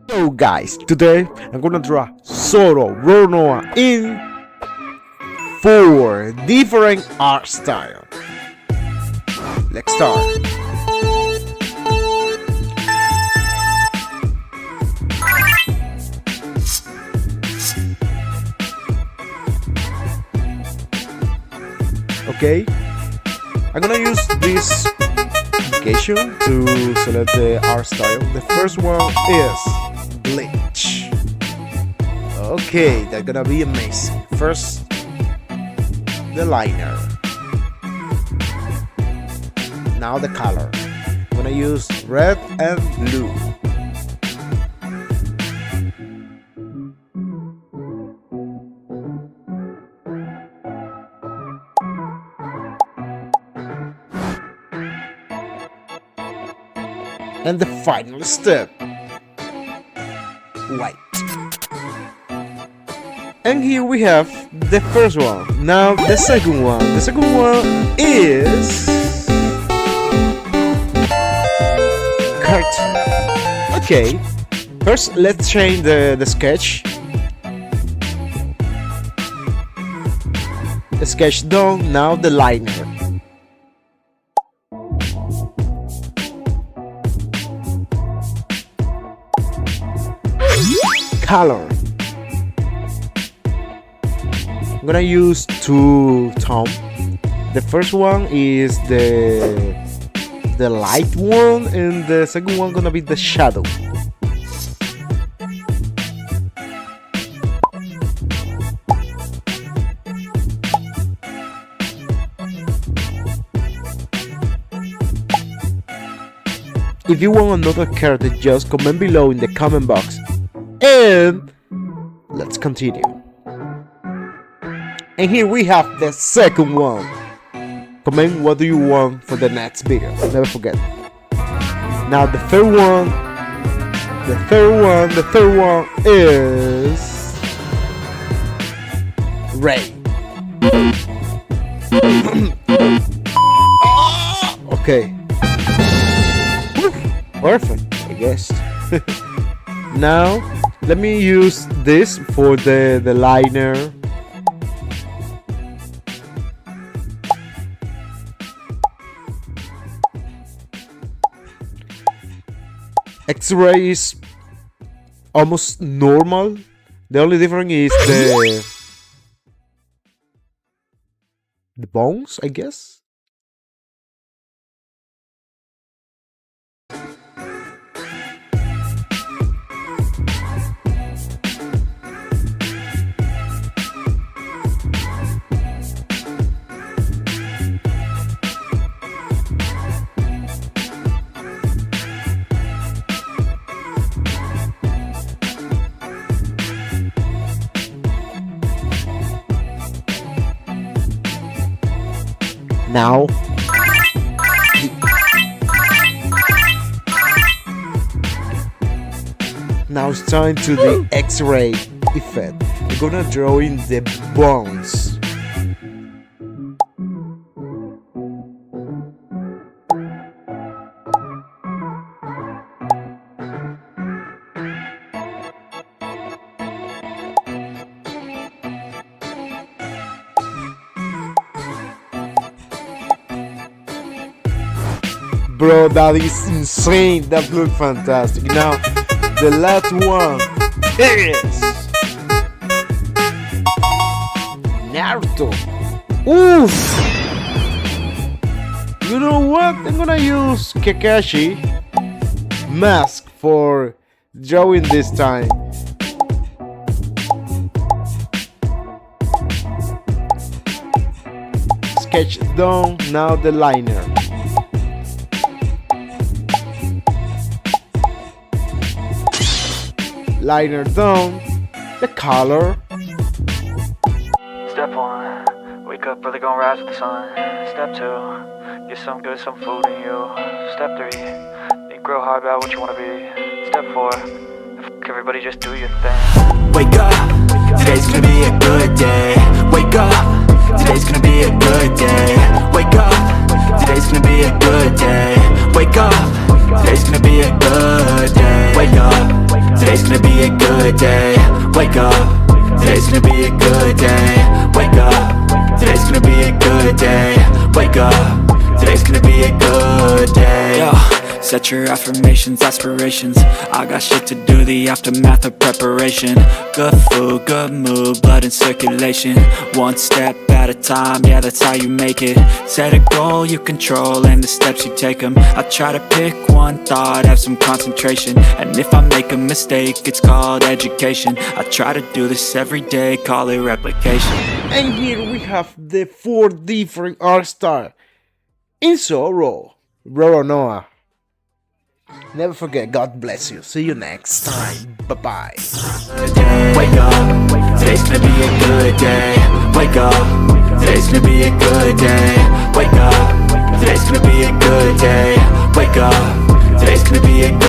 So guys, today I'm gonna draw Zoro Roronoa in 4 different art styles. Let's start. Okay, I'm gonna use this application to select the art style. The first one is bleach. Okay, that's gonna be amazing. First, the liner. Now the color. I'm gonna use red and blue. And the final step, white. And here we have the first one. Now the second one. The second one is cartoon. Okay. First, let's change the sketch. The sketch done. Now the liner. Color. I'm gonna use 2 tones. The first one is the light one, and the second one gonna be the shadow. If you want another character, just comment below in the comment box. And let's continue. And here we have the second one. Comment what do you want for the next video. Never forget. Now the third one. The third one is Ray. Okay. Perfect, I guess. Now let me use this for the liner. X-ray is almost normal. The only difference is the bones, I guess. Now it's time to the X-ray effect. We're gonna draw in the bones. Bro, that is insane. That looks fantastic. Now, the last one is Naruto. Oof! You know what? I'm gonna use Kakashi mask for drawing this time. Sketch done. Now the liner. Liner done. The color. Step 1, wake up early, gonna rise with the sun. Step 2, get some good, some food in you. Step 3, think real hard about what you wanna be. Step 4, fuck everybody, just do your thing. Wake up, today's gonna be a good day. Wake up, today's gonna be a good day. Wake up, today's gonna be a good day. Wake up, today's gonna be a good day. Wake up, today's good day. Wake up, today's gonna be a good day. Wake up, today's gonna be a good day. Wake up, today's gonna be a good day. Yo, set your affirmations, aspirations. I got shit to do, the aftermath of preparation. Good food, good mood, blood in circulation. One step at a time, yeah, that's how you make it. Set a goal you control and the steps you take them. I try to pick one thought, have some concentration. And if I make a mistake, it's called education. I try to do this every day, call it replication. And here we have the 4 different art styles in Zoro Roronoa. Never forget, God bless you. See you next time. Bye-bye. Wake up, today's gonna be a good day. Wake up, today's gonna be a good day. Wake up, today's gonna be a good day. Wake up, today's gonna be a good day.